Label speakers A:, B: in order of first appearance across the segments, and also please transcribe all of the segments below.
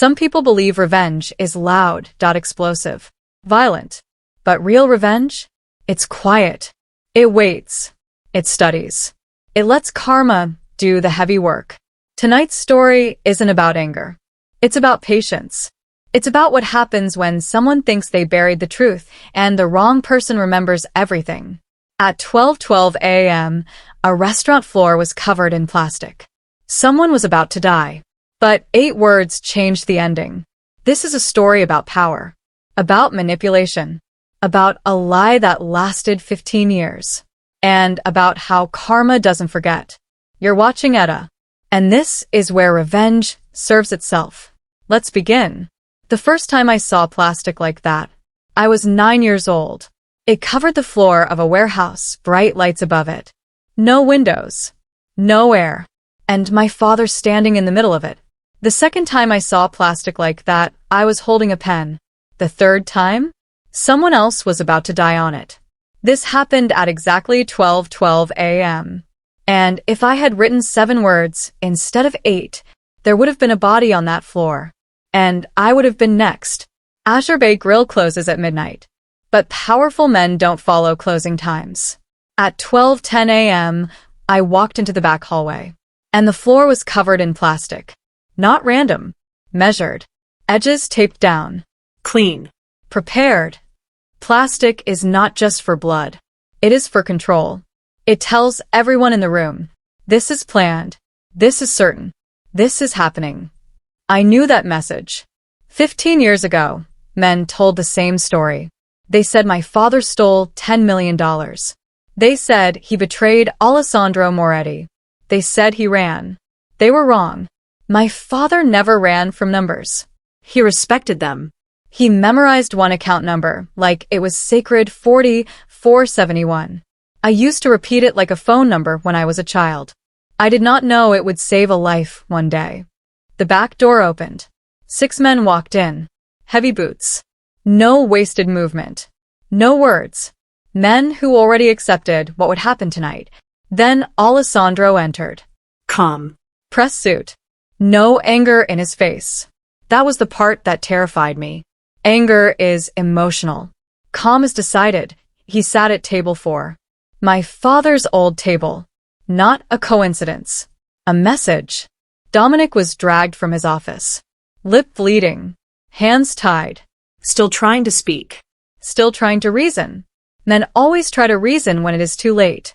A: Some people believe revenge is loud, explosive, violent. But real revenge? It's quiet. It waits. It studies. It lets karma do the heavy work. Tonight's story isn't about anger. It's about patience. It's about what happens when someone thinks they buried the truth and the wrong person remembers everything. At 12:12 a.m., a restaurant floor was covered in plastic. Someone was about to die. But 8 words changed the ending. This is a story about power, about manipulation, about a lie that lasted 15 years, and about how karma doesn't forget. You're watching Etta, and this is where revenge serves itself. Let's begin. The first time I saw plastic like that, I was 9 years old. It covered the floor of a warehouse, bright lights above it. No windows, no air, and my father standing in the middle of it. The second time I saw plastic like that, I was holding a pen. The third time, someone else was about to die on it. This happened at exactly 12:12 a.m. And if I had written 7 words instead of 8, there would have been a body on that floor. And I would have been next. Azure Bay Grill closes at midnight. But powerful men don't follow closing times. At 12:10 a.m., I walked into the back hallway. And the floor was covered in plastic. Not random. Measured. Edges taped down.
B: Clean.
A: Prepared. Plastic is not just for blood. It is for control. It tells everyone in the room, this is planned. This is certain. This is happening. I knew that message. 15 years ago, men told the same story. They said my father stole $10 million. They said he betrayed Alessandro Moretti. They said he ran. They were wrong. My father never ran from numbers.
B: He respected them.
A: He memorized one account number like it was sacred 4471. I used to repeat it like a phone number when I was a child. I did not know it would save a life one day. The back door opened. 6 men walked in. Heavy boots. No wasted movement. No words. Men who already accepted what would happen tonight. Then Alessandro entered.
B: Calm.
A: Press suit. No anger in his face. That was the part that terrified me. Anger is emotional. Calm is decided. He sat at table 4. My father's old table. Not a coincidence. A message. Dominic was dragged from his office. Lip bleeding. Hands tied.
B: Still trying to speak.
A: Still trying to reason. Men always try to reason when it is too late.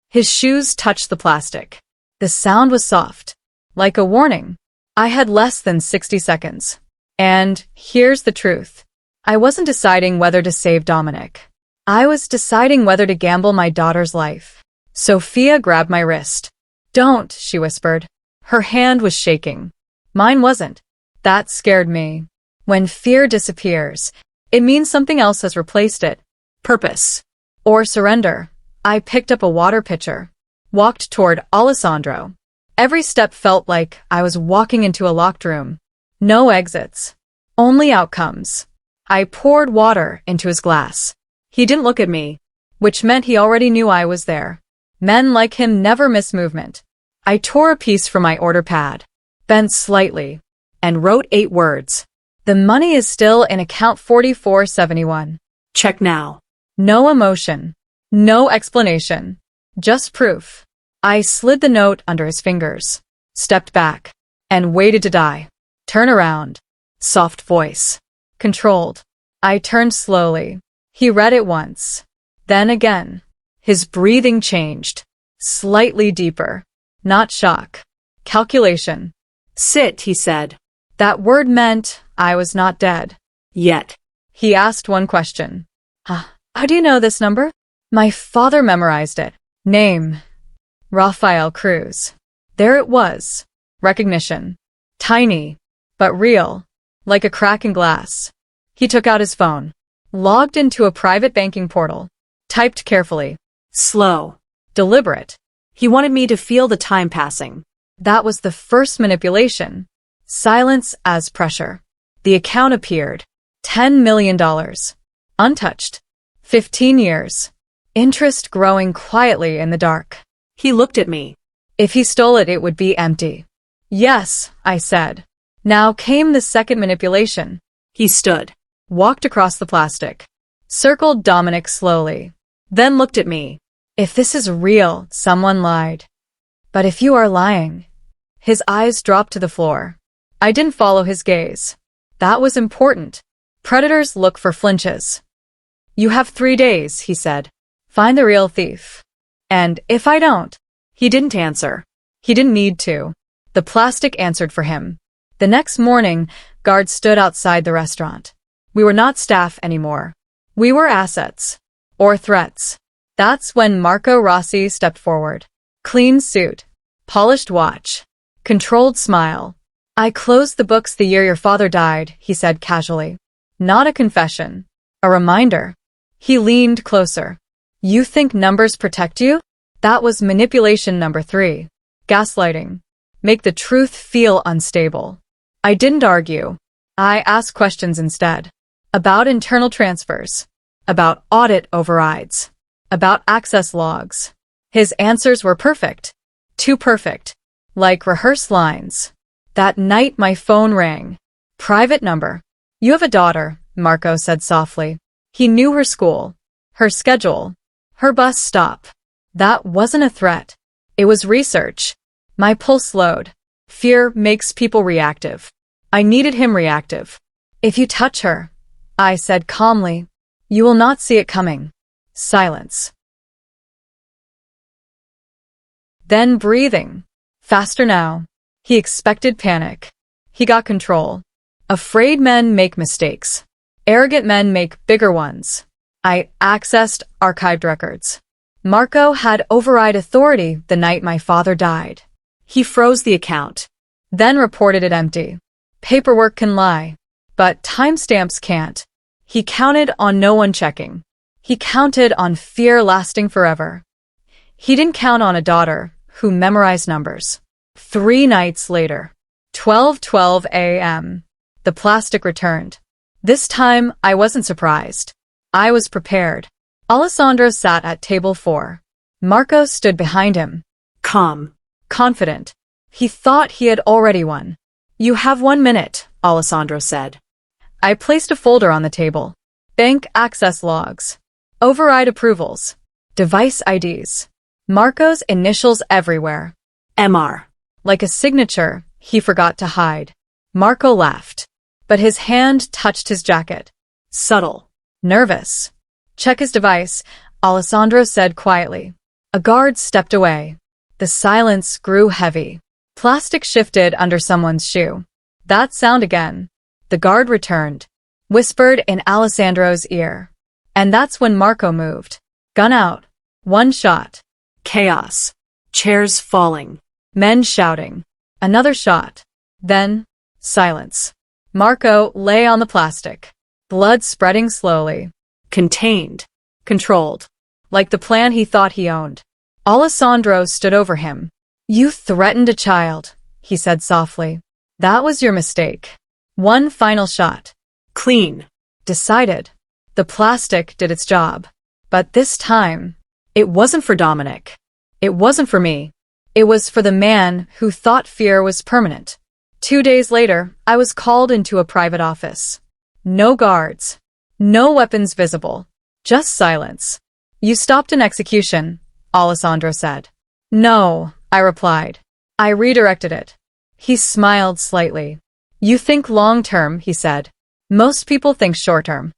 A: His shoes touched the plastic. The sound was soft. Like a warning. I had less than 60 seconds. And here's the truth. I wasn't deciding whether to save Dominic. I was deciding whether to gamble my daughter's life. Sophia grabbed my wrist. Don't, she whispered. Her hand was shaking. Mine wasn't. That scared me. When fear disappears, it means something else has replaced it. Purpose. Or surrender. I picked up a water pitcher. Walked toward Alessandro. Every step felt like I was walking into a locked room. No exits. Only outcomes. I poured water into his glass. He didn't look at me, which meant he already knew I was there. Men like him never miss movement. I tore a piece from my order pad, bent slightly, and wrote 8 words. The money is still in account 4471.
B: Check now.
A: No emotion. No explanation. Just proof. I slid the note under his fingers, stepped back, and waited to die. Turn around. Soft voice. Controlled. I turned slowly. He read it once. Then again. His breathing changed. Slightly deeper. Not shock. Calculation.
B: Sit, he said.
A: That word meant I was not dead.
B: Yet.
A: He asked one question. How do you know this number? My father memorized it. Name. Rafael Cruz. There it was. Recognition. Tiny, but real. Like a crack in glass. He took out his phone. Logged into a private banking portal. Typed carefully.
B: Slow.
A: Deliberate.
B: He wanted me to feel the time passing.
A: That was the first manipulation. Silence as pressure. The account appeared. $10 million. Untouched. 15 years. Interest growing quietly in the dark.
B: He looked at me.
A: If he stole it, it would be empty. Yes, I said. Now came the second manipulation.
B: He stood,
A: Walked across the plastic. Circled Dominic slowly.
B: then looked at me.
A: If this is real, someone lied. But if you are lying. His eyes dropped to the floor. I didn't follow his gaze. That was important. Predators look for flinches. You have 3 days, he said. Find the real thief. And if I don't?
B: He didn't answer.
A: He didn't need to. The plastic answered for him. The next morning, guards stood outside the restaurant. We were not staff anymore. We were assets. Or threats. That's when Marco Rossi stepped forward. Clean suit. Polished watch. Controlled smile. I closed the books the year your father died, he said casually. Not a confession. A reminder. He leaned closer. You think numbers protect you? That was manipulation number 3. Gaslighting. Make the truth feel unstable. I didn't argue. I asked questions instead. About internal transfers. About audit overrides. About access logs. His answers were perfect. Too perfect. Like rehearsed lines. That night my phone rang. Private number. You have a daughter, Marco said softly. He knew her school. Her schedule. Her bus stop. That wasn't a threat. It was research. My pulse slowed. Fear makes people reactive. I needed him reactive. If you touch her, I said calmly, you will not see it coming. Silence. Then breathing. Faster now. He expected panic. He got control. Afraid men make mistakes. Arrogant men make bigger ones. I accessed archived records. Marco had override authority the night my father died.
B: He froze the account.
A: Then reported it empty. Paperwork can lie, but timestamps can't. He counted on no one checking. He counted on fear lasting forever. He didn't count on a daughter who memorized numbers. 3 nights later, 12:12 a.m., the plastic returned. This time, I wasn't surprised. I was prepared. Alessandro sat at table 4. Marco stood behind him.
B: Calm.
A: Confident. He thought he had already won.
B: You have 1 minute, Alessandro said.
A: I placed a folder on the table. Bank access logs. Override approvals. Device IDs. Marco's initials everywhere.
B: MR.
A: Like a signature he forgot to hide. Marco laughed. But his hand touched his jacket.
B: Subtle.
A: Nervous. Check his device, Alessandro said quietly. A guard stepped away. The silence grew heavy. Plastic shifted under someone's shoe. That sound again. The guard returned. Whispered in Alessandro's ear. And that's when Marco moved. Gun out. 1 shot.
B: Chaos. Chairs falling.
A: Men shouting. Another shot. Then, silence. Marco lay on the plastic. Blood spreading slowly.
B: Contained.
A: Controlled. Like the plan he thought he owned. Alessandro stood over him. You threatened a child, he said softly. That was your mistake. 1 final shot.
B: Clean.
A: Decided. The plastic did its job. But this time, it wasn't for Dominic. It wasn't for me. It was for the man who thought fear was permanent. 2 days later, I was called into a private office. No guards. No weapons visible. Just silence. You stopped an execution, Alessandro said. No, I replied. I redirected it. He smiled slightly. You think long-term, he said. Most people think short-term.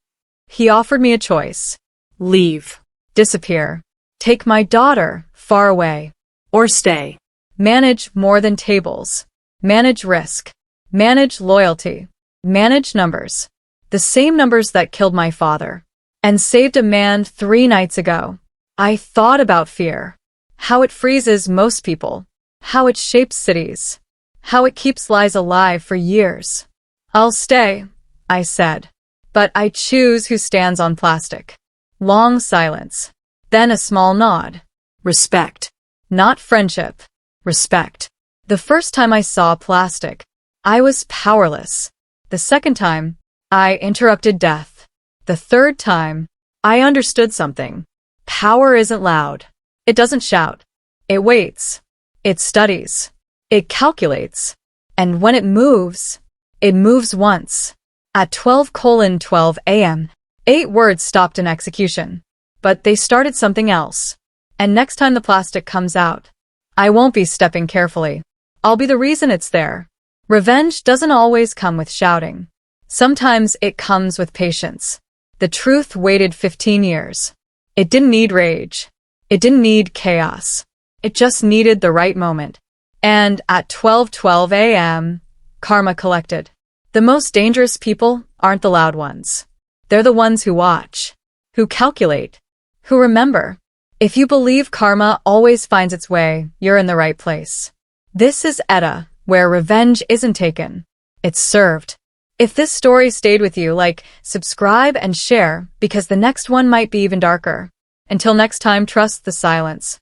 A: He offered me a choice.
B: Leave.
A: Disappear. Take my daughter far away.
B: Or stay.
A: Manage more than tables. Manage risk. Manage loyalty. Manage numbers. The same numbers that killed my father. And saved a man 3 nights ago. I thought about fear. How it freezes most people. How it shapes cities. How it keeps lies alive for years. I'll stay, I said. But I choose who stands on plastic. Long silence. Then a small nod.
B: Respect.
A: Not friendship. Respect. The first time I saw plastic, I was powerless. The second time, I interrupted death. The third time, I understood something. Power isn't loud. It doesn't shout. It waits. It studies. It calculates. And when it moves, It moves once. At 12:12 a.m., 8 words stopped in execution. But they started something else. And next time the plastic comes out, I won't be stepping carefully. I'll be the reason it's there. Revenge doesn't always come with shouting. Sometimes it comes with patience. The truth waited 15 years. It didn't need rage. It didn't need chaos. It just needed the right moment. And at 12:12 a.m., karma collected. The most dangerous people aren't the loud ones. They're the ones who watch, who calculate, who remember. If you believe karma always finds its way, you're in the right place. This is Etta, where revenge isn't taken. It's served. If this story stayed with you, subscribe and share, because the next one might be even darker. Until next time, trust the silence.